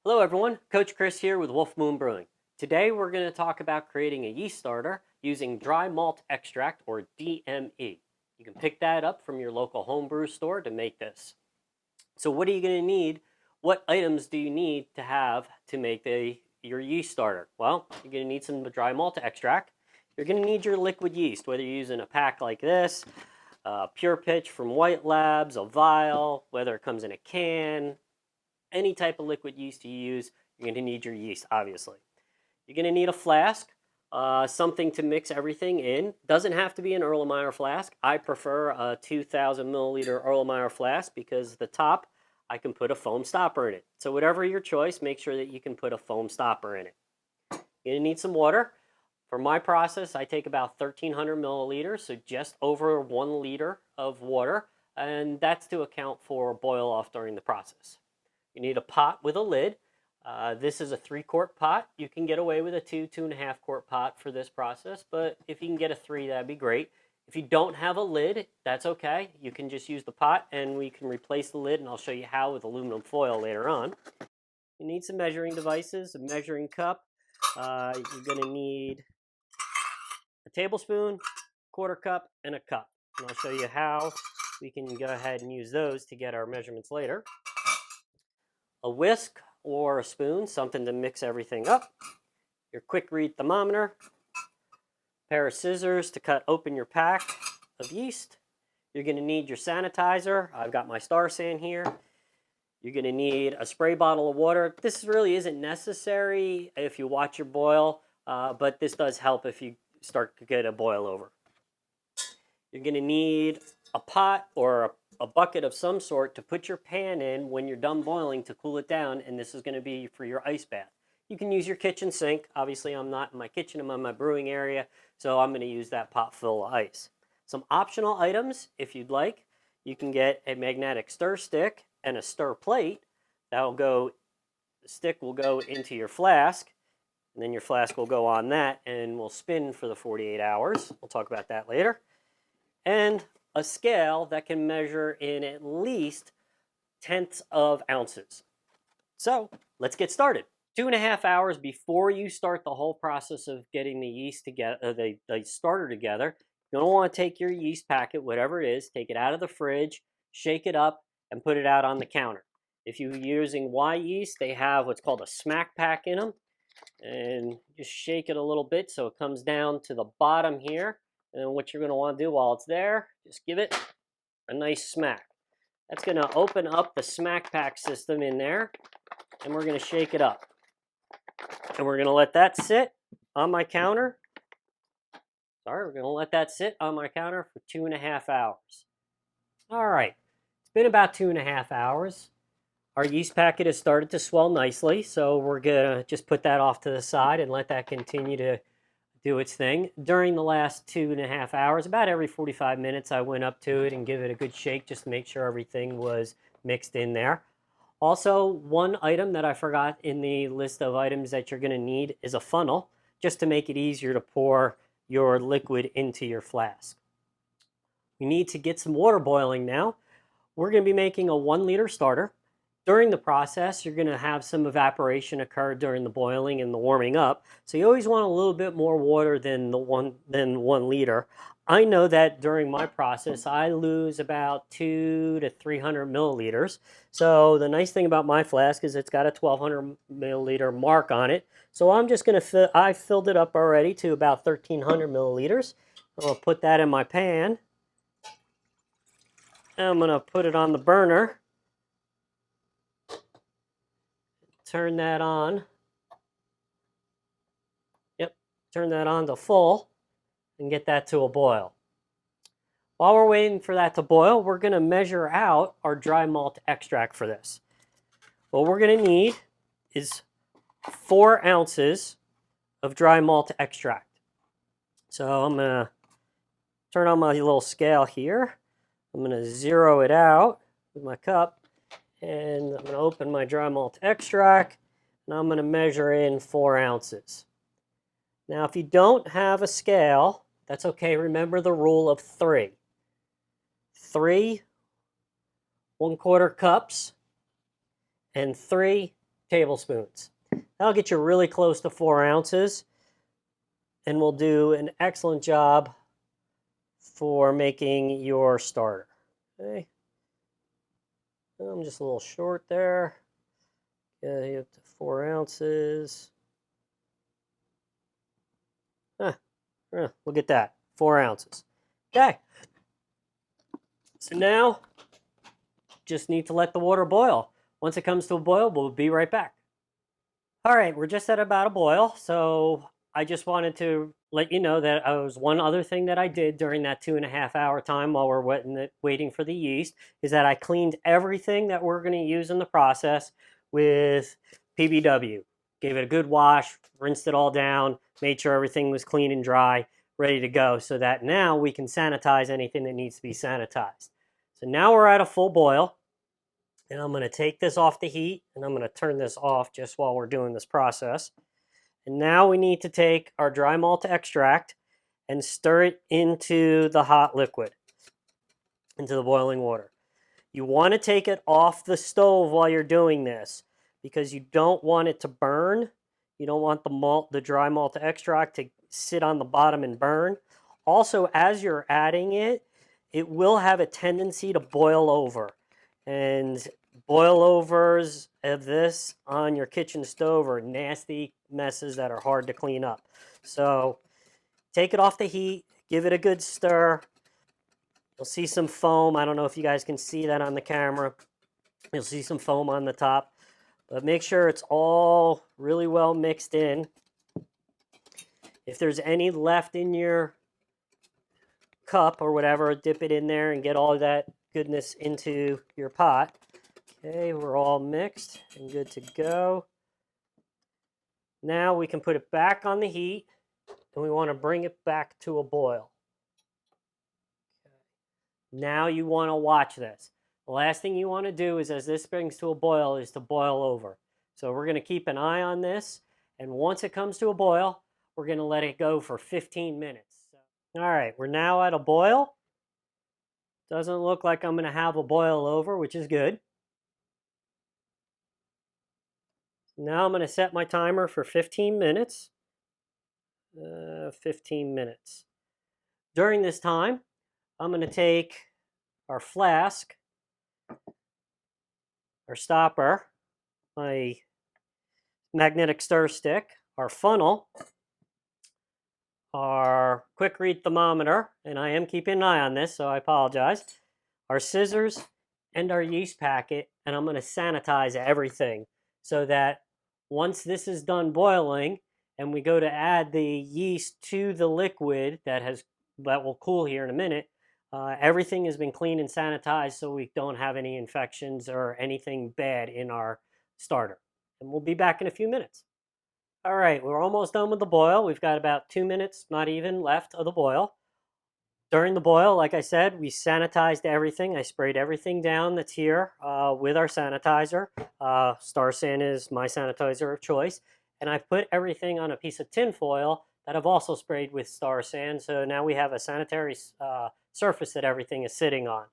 Hello everyone, Coach Chris here with WolfMoon Brewing. Today we're going to talk about creating a yeast starter using Dry Malt Extract or DME. You can pick that up from your local home brew store to make this. So what are you going to need? What items do you need to have to make your yeast starter? Well, you're going to need some Dry Malt Extract. You're going to need your liquid yeast, whether you're using a pack like this, Pure Pitch from White Labs, a vial, whether it comes in a can, any type of liquid yeast you use, you're going to need your yeast, obviously. You're going to need a flask, something to mix everything in. Doesn't have to be an Erlenmeyer flask. I prefer a 2,000 milliliter Erlenmeyer flask because the top, I can put a foam stopper in it. So whatever your choice, make sure that you can put a foam stopper in it. You're going to need some water. For my process, I take about 1,300 milliliters, so just over 1 liter of water, and that's to account for boil off during the process. You need a pot with a lid. This is a 3-quart pot. You can get away with a 2.5 quart pot for this process, but if you can get a 3, that'd be great. If you don't have a lid, that's okay. You can just use the pot and we can replace the lid, and I'll show you how with aluminum foil later on. You need some measuring devices, a measuring cup. You're gonna need a tablespoon, quarter cup, and a cup. And I'll show you how we can go ahead and use those to get our measurements later. A whisk or a spoon, something to mix everything up. Your quick read thermometer. Pair of scissors to cut open your pack of yeast. You're going to need your sanitizer. I've got my Star San here. You're going to need a spray bottle of water. This really isn't necessary if you watch your boil, but this does help if you start to get a boil over. You're going to need a pot or a bucket of some sort to put your pan in when you're done boiling to cool it down, and this is going to be for your ice bath. You can use your kitchen sink. Obviously, I'm not in my kitchen, I'm in my brewing area, so I'm going to use that pot full of ice. Some optional items, if you'd like, you can get a magnetic stir stick and a stir plate. The stick will go into your flask, and then your flask will go on that and will spin for the 48 hours. We'll talk about that later. And a scale that can measure in at least tenths of ounces. So let's get started. 2.5 hours before you start the whole process of getting the yeast together, the starter together, you're going to want to take your yeast packet, whatever it is, take it out of the fridge, shake it up, and put it out on the counter. If you're using Y yeast, they have what's called a smack pack in them. And just shake it a little bit so it comes down to the bottom here. And then what you're going to want to do while it's there, just give it a nice smack. That's going to open up the smack pack system in there, and we're going to shake it up. And we're going to let that sit on my counter. We're going to let that sit on my counter for 2.5 hours. All right, it's been about 2.5 hours. Our yeast packet has started to swell nicely, so we're going to just put that off to the side and let that continue to do its thing. During the last 2.5 hours, about every 45 minutes, I went up to it and give it a good shake just to make sure everything was mixed in there. Also, one item that I forgot in the list of items that you're going to need is a funnel, just to make it easier to pour your liquid into your flask. You need to get some water boiling now. We're going to be making a 1 liter starter. During the process, you're going to have some evaporation occur during the boiling and the warming up. So you always want a little bit more water than 1 liter. I know that during my process, I lose about 200 to 300 milliliters. So the nice thing about my flask is it's got a 1,200 milliliter mark on it. So I'm just going to I filled it up already to about 1,300 milliliters. I'll put that in my pan. And I'm going to put it on the burner. Turn that on. Yep, turn that on to full and get that to a boil. While we're waiting for that to boil, we're going to measure out our dry malt extract for this. What we're going to need is 4 ounces of dry malt extract. So I'm going to turn on my little scale here. I'm going to zero it out with my cup. And I'm going to open my dry malt extract, and I'm going to measure in 4 ounces. Now, if you don't have a scale, that's okay. Remember the rule of 3. 3 1/4 cups and 3 tablespoons. That'll get you really close to 4 ounces and will do an excellent job for making your starter. Okay. I'm just a little short there. Get up to 4 ounces. Look at that, 4 ounces. Okay. So now, just need to let the water boil. Once it comes to a boil, we'll be right back. All right, we're just at about a boil, so I just wanted to let you know that was one other thing that I did during that 2.5 hour time while we're waiting for the yeast, is that I cleaned everything that we're going to use in the process with PBW. Gave it a good wash, rinsed it all down, made sure everything was clean and dry, ready to go, so that now we can sanitize anything that needs to be sanitized. So now we're at a full boil. And I'm going to take this off the heat, and I'm going to turn this off just while we're doing this process. And now we need to take our dry malt extract and stir it into the hot liquid, into the boiling water. You want to take it off the stove while you're doing this because you don't want it to burn. You don't want the dry malt extract to sit on the bottom and burn. Also, as you're adding it, it will have a tendency to boil over. And boilovers of this on your kitchen stove are nasty messes that are hard to clean up. So take it off the heat, give it a good stir. You'll see some foam. I don't know if you guys can see that on the camera. You'll see some foam on the top. But make sure it's all really well mixed in. If there's any left in your cup or whatever, dip it in there and get all that goodness into your pot. Okay, we're all mixed and good to go. Now we can put it back on the heat, and we want to bring it back to a boil. Okay. Now you want to watch this. The last thing you want to do is, as this brings to a boil, is to boil over. So we're going to keep an eye on this, and once it comes to a boil, we're going to let it go for 15 minutes. All right, we're now at a boil. Doesn't look like I'm going to have a boil over, which is good. Now I'm going to set my timer for 15 minutes. 15 minutes. During this time, I'm going to take our flask, our stopper, my magnetic stir stick, our funnel, our quick read thermometer, and I am keeping an eye on this, so I apologize, our scissors, and our yeast packet, and I'm going to sanitize everything so that once this is done boiling and we go to add the yeast to the liquid that will cool here in a minute, everything has been cleaned and sanitized so we don't have any infections or anything bad in our starter. And we'll be back in a few minutes. All right, we're almost done with the boil. We've got about 2 minutes, not even, left of the boil. During the boil, like I said, we sanitized everything. I sprayed everything down that's here with our sanitizer. Star San is my sanitizer of choice. And I've put everything on a piece of tin foil that I've also sprayed with Star San. So now we have a sanitary surface that everything is sitting on.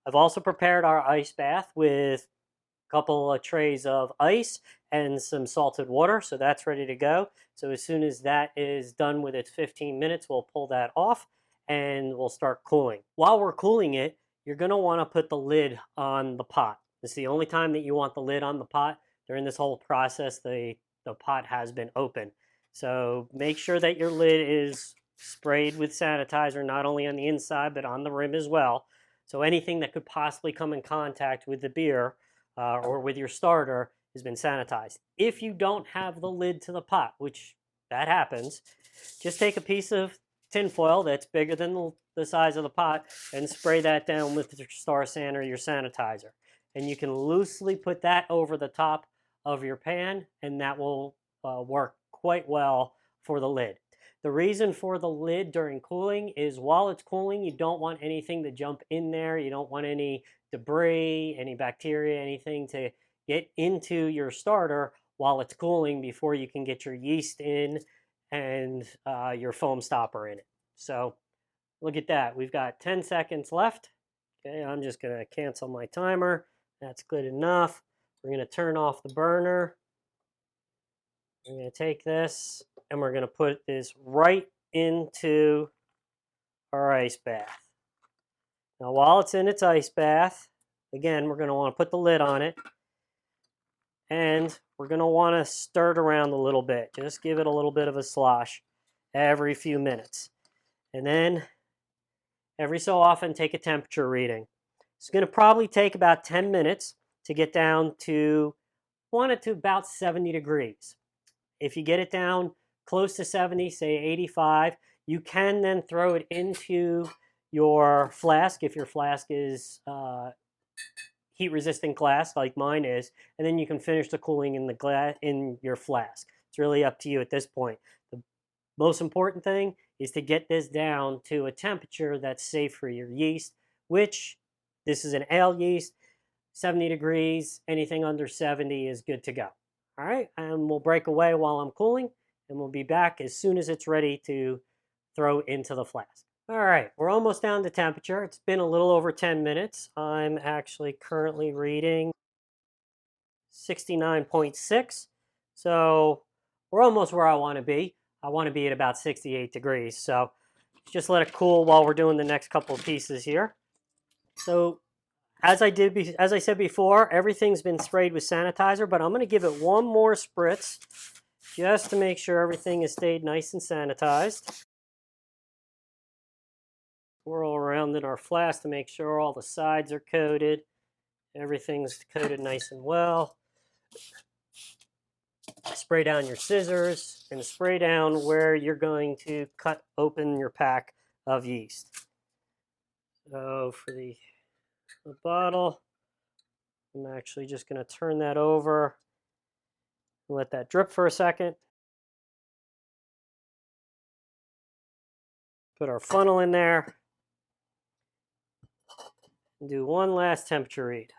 I've also prepared our ice bath with a couple of trays of ice and some salted water, so that's ready to go. So as soon as that is done with its 15 minutes, we'll pull that off and we'll start cooling. While we're cooling it, you're going to want to put the lid on the pot. It's the only time that you want the lid on the pot. During this whole process, the pot has been open. So make sure that your lid is sprayed with sanitizer, not only on the inside, but on the rim as well. So anything that could possibly come in contact with the beer or with your starter has been sanitized. If you don't have the lid to the pot, which that happens, just take a piece of tin foil that's bigger than the size of the pot and spray that down with your Star San or your sanitizer. And you can loosely put that over the top of your pan, and that will work quite well for the lid. The reason for the lid during cooling is while it's cooling, you don't want anything to jump in there. You don't want any debris, any bacteria, anything to get into your starter while it's cooling before you can get your yeast in and your foam stopper in it. So look at that. We've got 10 seconds left. Okay, I'm just going to cancel my timer. That's good enough. We're going to turn off the burner. We're going to take this and we're going to put this right into our ice bath. Now, while it's in its ice bath, again, we're going to want to put the lid on it. And we're going to want to stir it around a little bit. Just give it a little bit of a slosh every few minutes. And then every so often, take a temperature reading. It's going to probably take about 10 minutes to get down to, want it to about 70 degrees. If you get it down close to 70, say 85, you can then throw it into your flask if your flask is heat-resistant glass like mine is, and then you can finish the cooling in the glass in your flask. It's really up to you at this point. The most important thing is to get this down to a temperature that's safe for your yeast, which this is an ale yeast. 70 degrees, anything under 70 is good to go. All right, and we'll break away while I'm cooling, and we'll be back as soon as it's ready to throw into the flask. All right, we're almost down to temperature. It's been a little over 10 minutes. I'm actually currently reading 69.6. So we're almost where I want to be. I want to be at about 68 degrees. So just let it cool while we're doing the next couple of pieces here. So as I said before, everything's been sprayed with sanitizer, but I'm going to give it one more spritz just to make sure everything has stayed nice and sanitized. Swirl around in our flask to make sure all the sides are coated. Everything's coated nice and well. Spray down your scissors and spray down where you're going to cut open your pack of yeast. So for the bottle, I'm actually just going to turn that over and let that drip for a second. Put our funnel in there. And do one last temperature read.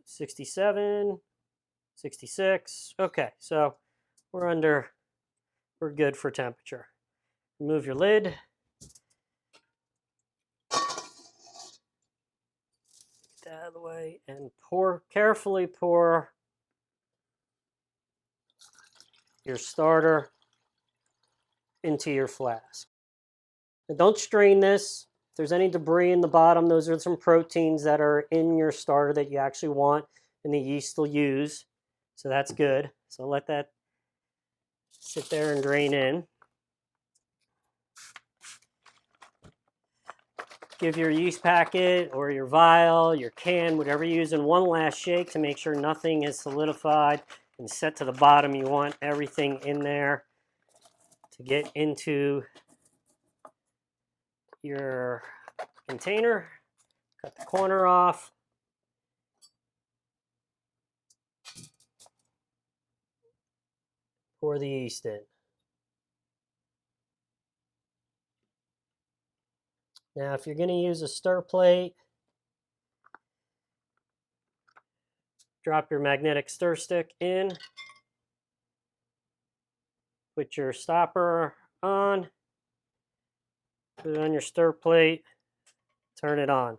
67, 66. Okay, so we're good for temperature. Remove your lid. Get that out of the way and carefully pour your starter into your flask. Now don't strain this. If there's any debris in the bottom, those are some proteins that are in your starter that you actually want and the yeast will use. So that's good. So let that sit there and drain in. Give your yeast packet or your vial, your can, whatever you're using, one last shake to make sure nothing is solidified and set to the bottom. You want everything in there to get into your container. Cut the corner off. Pour the yeast in. Now, if you're going to use a stir plate, drop your magnetic stir stick in. Put your stopper on. Put it on your stir plate. Turn it on.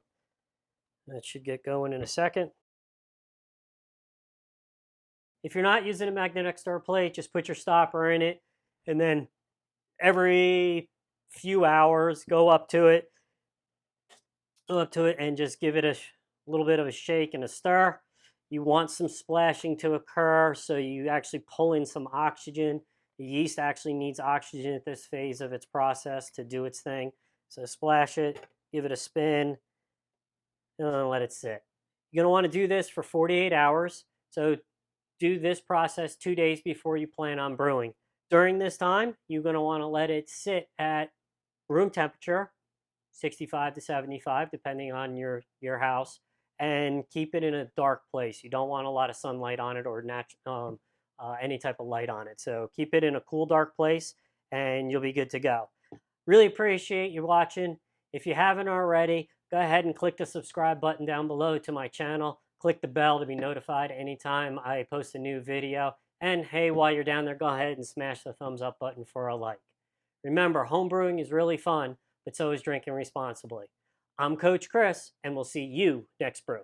That should get going in a second. If you're not using a magnetic stir plate, just put your stopper in it, and then every few hours go up to it and just give it a little bit of a shake and a stir. You want some splashing to occur, so you actually pull in some oxygen. The yeast actually needs oxygen at this phase of its process to do its thing. So splash it, give it a spin, and let it sit. You're going to want to do this for 48 hours. So do this process 2 days before you plan on brewing. During this time, you're going to want to let it sit at room temperature, 65 to 75, depending on your house, and keep it in a dark place. You don't want a lot of sunlight on it or any type of light on it. So keep it in a cool, dark place, and you'll be good to go. Really appreciate you watching. If you haven't already, go ahead and click the subscribe button down below to my channel. Click the bell to be notified anytime I post a new video. And hey, while you're down there, go ahead and smash the thumbs up button for a like. Remember, home brewing is really fun, but so is drinking responsibly. I'm Coach Chris, and we'll see you next brew.